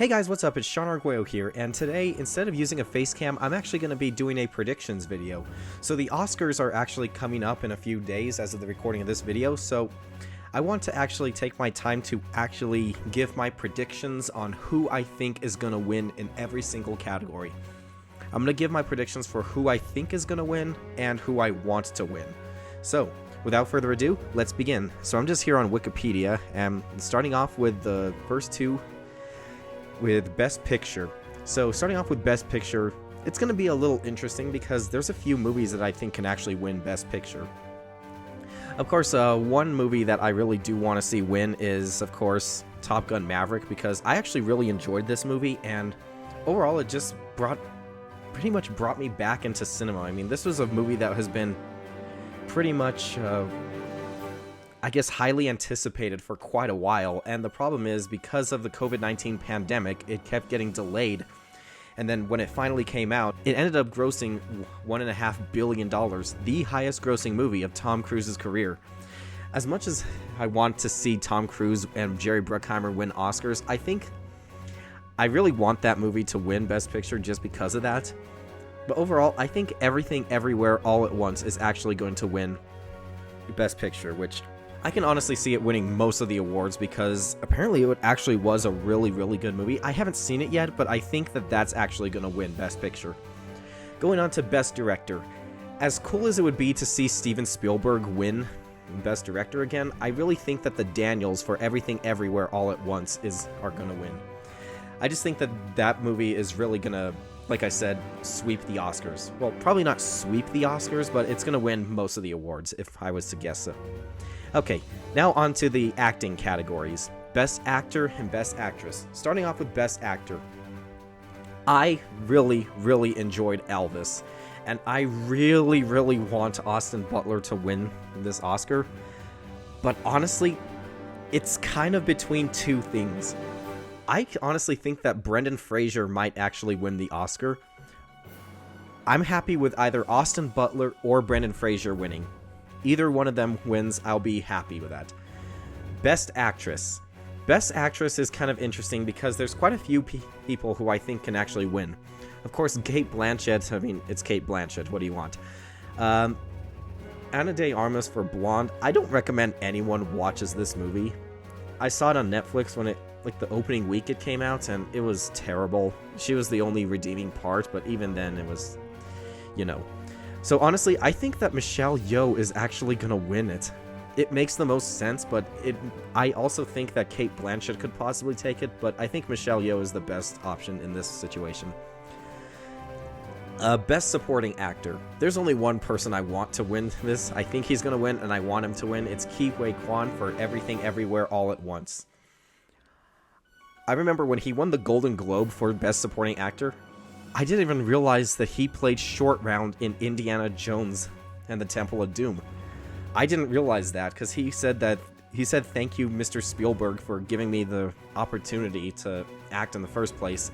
Hey guys, what's up? It's Sean Arguello here, and today, instead of using a face cam, I'm actually going to be doing a predictions video. So the Oscars are actually coming up in a few days as of the recording of this video, so I want to actually take my time to actually give my predictions on who I think is going to win in every single category. I'm going to give my predictions for who I think is going to win and who I want to win. So, without further ado, let's begin. So I'm just here on Wikipedia, and starting off with the first two with Best Picture. So starting off with Best Picture, it's going to be a little interesting because there's a few movies that I think can actually win Best Picture. Of course, one movie that I really do want to see win is, of course, Top Gun Maverick, because I actually really enjoyed this movie, and overall it just pretty much brought me back into cinema. I mean, this was a movie that has been pretty much I guess highly anticipated for quite a while, and the problem is because of the COVID-19 pandemic, it kept getting delayed, and then when it finally came out, it ended up grossing $1.5 billion, the highest grossing movie of Tom Cruise's career. As much as I want to see Tom Cruise and Jerry Bruckheimer win Oscars, I really want that movie to win Best Picture just because of that. But overall, I think Everything Everywhere All at Once is actually going to win Best Picture, which I can honestly see it winning most of the awards because apparently it actually was a really, really good movie. I haven't seen it yet, but I think that that's actually going to win Best Picture. Going on to Best Director. As cool as it would be to see Steven Spielberg win Best Director again, I really think that the Daniels for Everything Everywhere All at Once are going to win. I just think that movie is really going to, like I said, sweep the Oscars. Well, probably not sweep the Oscars, but it's going to win most of the awards, if I was to guess so. Okay, now on to the acting categories. Best Actor and Best Actress. Starting off with Best Actor. I really, really enjoyed Elvis, and I really, really want Austin Butler to win this Oscar. But honestly, it's kind of between two things. I honestly think that Brendan Fraser might actually win the Oscar. I'm happy with either Austin Butler or Brendan Fraser winning. Either one of them wins, I'll be happy with that. Best Actress. Best Actress is kind of interesting because there's quite a few people who I think can actually win. Of course, Kate Blanchett, I mean, it's Kate Blanchett, what do you want? Ana de Armas for Blonde. I don't recommend anyone watches this movie. I saw it on Netflix when the opening week it came out, and it was terrible. She was the only redeeming part, but even then it was, So honestly, I think that Michelle Yeoh is actually going to win it. It makes the most sense, but I also think that Kate Blanchett could possibly take it, but I think Michelle Yeoh is the best option in this situation. Best Supporting Actor. There's only one person I want to win this. I think he's going to win, and I want him to win. It's Ke Huy Quan for Everything Everywhere All at Once. I remember when he won the Golden Globe for Best Supporting Actor, I didn't even realize that he played Short Round in Indiana Jones and the Temple of Doom. I didn't realize that because he said thank you, Mr. Spielberg, for giving me the opportunity to act in the first place,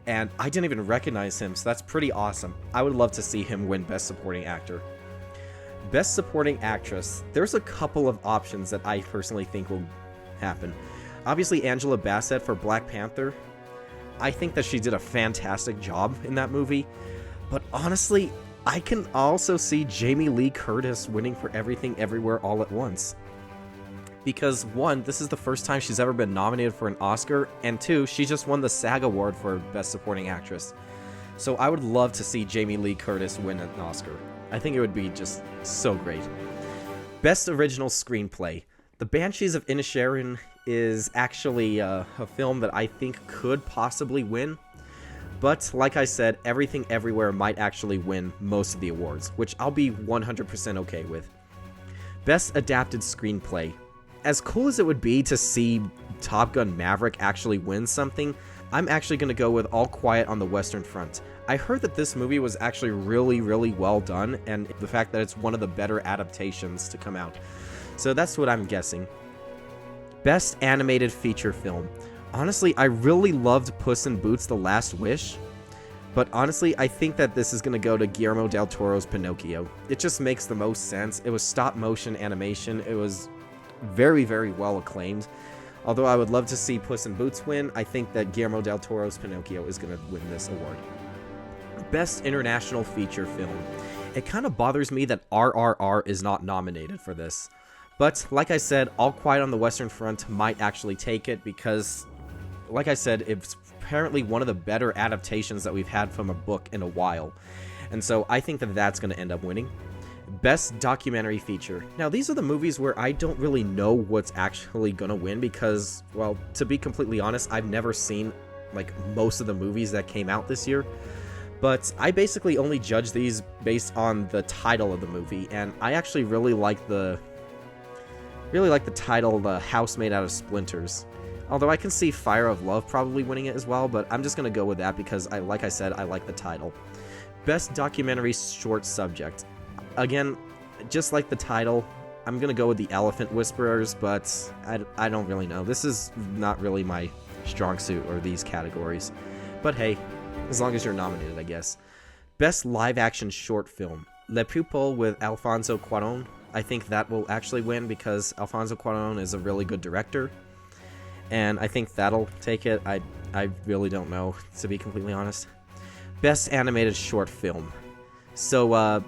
and I didn't even recognize him, so that's pretty awesome. I would love to see him win Best Supporting Actor. Best Supporting Actress. There's a couple of options that I personally think will happen. Obviously, Angela Bassett for Black Panther. I think that she did a fantastic job in that movie, but honestly, I can also see Jamie Lee Curtis winning for Everything Everywhere All at Once. Because one, this is the first time she's ever been nominated for an Oscar, and two, she just won the SAG Award for Best Supporting Actress. So I would love to see Jamie Lee Curtis win an Oscar. I think it would be just so great. Best Original Screenplay. The Banshees of Inisherin is actually a film that I think could possibly win, but like I said, Everything Everywhere might actually win most of the awards, which I'll be 100% okay with. Best Adapted Screenplay. As cool as it would be to see Top Gun Maverick actually win something, I'm actually going to go with All Quiet on the Western Front. I heard that this movie was actually really, really well done, and the fact that it's one of the better adaptations to come out. So that's what I'm guessing. Best Animated Feature Film. Honestly, I really loved Puss in Boots: The Last Wish, but honestly, I think that this is going to go to Guillermo del Toro's Pinocchio. It just makes the most sense. It was stop-motion animation. It was very, very well acclaimed. Although I would love to see Puss in Boots win, I think that Guillermo del Toro's Pinocchio is going to win this award. Best International Feature Film. It kind of bothers me that RRR is not nominated for this. But, like I said, All Quiet on the Western Front might actually take it because, like I said, it's apparently one of the better adaptations that we've had from a book in a while. And so I think that that's going to end up winning. Best Documentary Feature. Now, these are the movies where I don't really know what's actually going to win because, well, to be completely honest, I've never seen, like, most of the movies that came out this year. But I basically only judge these based on the title of the movie, and I actually really like the title, The House Made Out of Splinters. Although I can see Fire of Love probably winning it as well, but I'm just going to go with that because, like I said, I like the title. Best Documentary Short Subject. Again, just like the title, I'm going to go with The Elephant Whisperers, but I don't really know. This is not really my strong suit or these categories. But hey, as long as you're nominated, I guess. Best Live Action Short Film. Le Pupil with Alfonso Cuarón. I think that will actually win because Alfonso Cuarón is a really good director. And I think that'll take it. I really don't know, to be completely honest. Best Animated Short Film. So,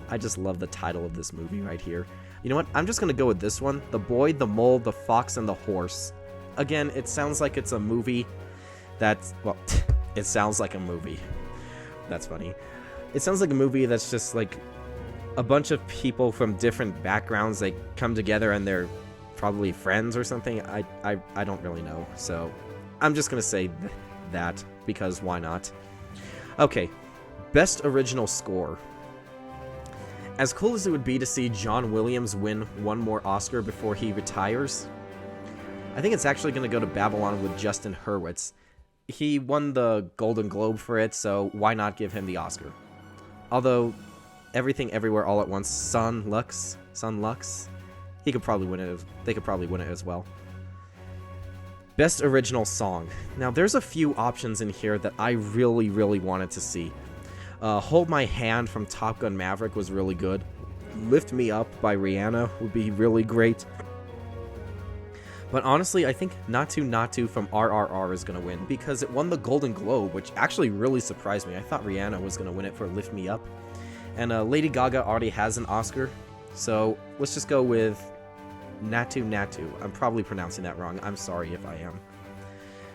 I just love the title of this movie right here. You know what? I'm just going to go with this one. The Boy, the Mole, the Fox, and the Horse. Again, it sounds like it's a movie that's... Well, it sounds like a movie. That's funny. It sounds like a movie that's just like a bunch of people from different backgrounds. They come together and they're probably friends or something. I don't really know. So I'm just going to say that because why not? Okay. Best Original Score. As cool as it would be to see John Williams win one more Oscar before he retires, I think it's actually going to go to Babylon with Justin Hurwitz. He won the Golden Globe for it, so why not give him the Oscar? Although, Everything Everywhere All at Once, Son Lux, he could probably win it. They could probably win it as well. Best Original Song. Now, there's a few options in here that I really, really wanted to see. Hold My Hand from Top Gun Maverick was really good. Lift Me Up by Rihanna would be really great. But honestly, I think Not To from RRR is going to win because it won the Golden Globe, which actually really surprised me. I thought Rihanna was going to win it for Lift Me Up. And Lady Gaga already has an Oscar, so let's just go with Natu. I'm probably pronouncing that wrong. I'm sorry if I am.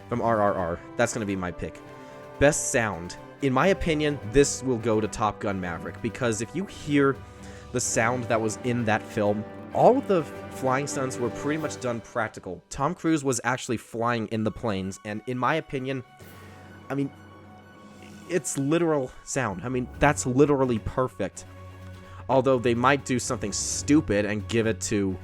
From RRR. That's going to be my pick. Best Sound. In my opinion, this will go to Top Gun Maverick because if you hear the sound that was in that film, all of the flying stunts were pretty much done practical. Tom Cruise was actually flying in the planes, and in my opinion, I mean, it's literal sound. I mean, that's literally perfect. Although they might do something stupid and give it to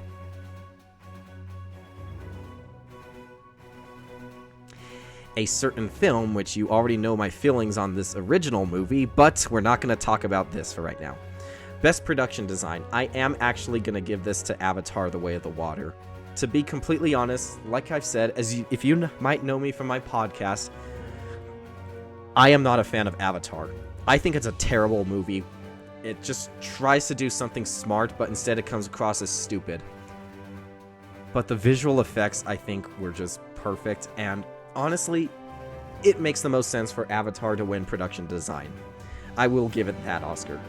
a certain film, which you already know my feelings on this original movie, but we're not going to talk about this for right now. Best Production Design. I am actually going to give this to Avatar: The Way of the Water. To be completely honest, like I've said, if you might know me from my podcast, I am not a fan of Avatar. I think it's a terrible movie. It just tries to do something smart, but instead it comes across as stupid. But the visual effects, I think, were just perfect, and honestly, it makes the most sense for Avatar to win Production Design. I will give it that Oscar.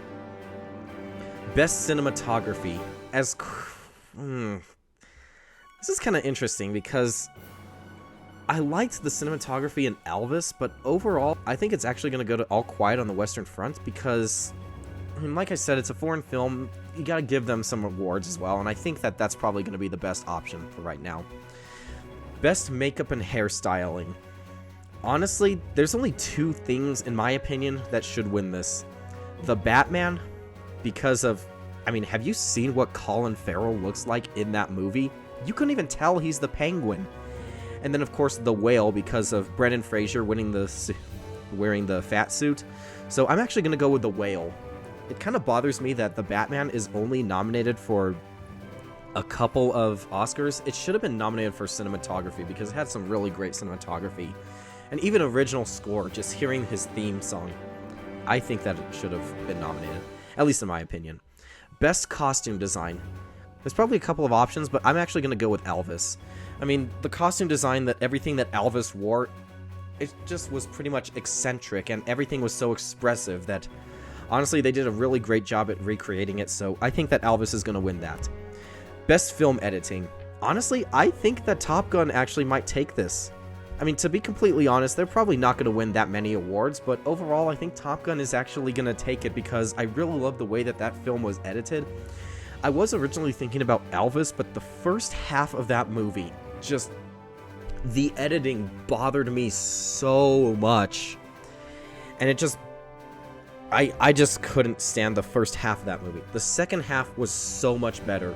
Best Cinematography. This is kind of interesting because I liked the cinematography in Elvis, but overall, I think it's actually going to go to All Quiet on the Western Front because, I mean, like I said, it's a foreign film. You got to give them some awards as well, and I think that that's probably going to be the best option for right now. Best Makeup and Hairstyling. Honestly, there's only two things, in my opinion, that should win this. The Batman, because of... I mean, have you seen what Colin Farrell looks like in that movie? You couldn't even tell he's the Penguin. And then, of course, The Whale, because of Brendan Fraser wearing the fat suit. So I'm actually going to go with The Whale. It kind of bothers me that The Batman is only nominated for a couple of Oscars. It should have been nominated for cinematography because it had some really great cinematography. And even original score, just hearing his theme song, I think that it should have been nominated, at least in my opinion. Best Costume Design. There's probably a couple of options, but I'm actually going to go with Elvis. I mean, the costume design, that everything that Elvis wore, it just was pretty much eccentric, and everything was so expressive that, honestly, they did a really great job at recreating it, so I think that Elvis is going to win that. Best film editing. Honestly, I think that Top Gun actually might take this. I mean, to be completely honest, they're probably not going to win that many awards, but overall, I think Top Gun is actually going to take it because I really love the way that that film was edited. I was originally thinking about Elvis, but the first half of that movie, just, the editing bothered me so much. And it just, I just couldn't stand the first half of that movie. The second half was so much better.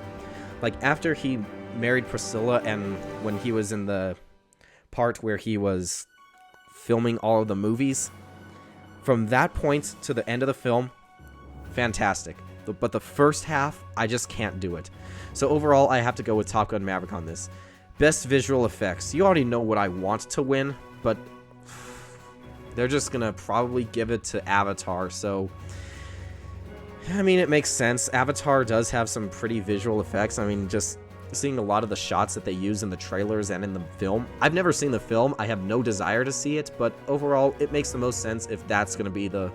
Like, after he married Priscilla and when he was in the part where he was filming all of the movies, from that point to the end of the film, fantastic. But the first half, I just can't do it. So overall, I have to go with Top Gun Maverick on this. Best visual effects. You already know what I want to win, but they're just gonna probably give it to Avatar, so I mean, it makes sense. Avatar does have some pretty visual effects. I mean, just seeing a lot of the shots that they use in the trailers and in the film. I've never seen the film. I have no desire to see it, but overall, it makes the most sense if that's going to be the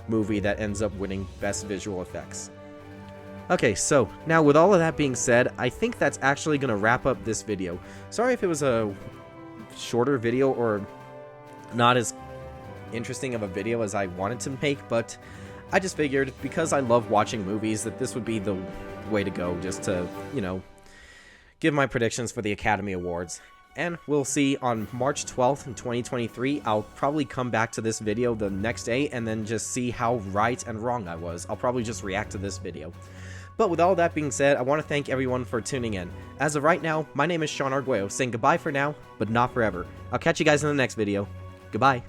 movie that ends up winning Best Visual Effects. Okay, so now with all of that being said, I think that's actually going to wrap up this video. Sorry if it was a shorter video or not as interesting of a video as I wanted to make, but I just figured because I love watching movies that this would be the way to go, just to, you know, give my predictions for the Academy Awards. And we'll see on March 12th in 2023. I'll probably come back to this video the next day and then just see how right and wrong I was. I'll probably just react to this video. But with all that being said, I want to thank everyone for tuning in. As of right now, my name is Sean Arguello, saying goodbye for now, but not forever. I'll catch you guys in the next video. Goodbye.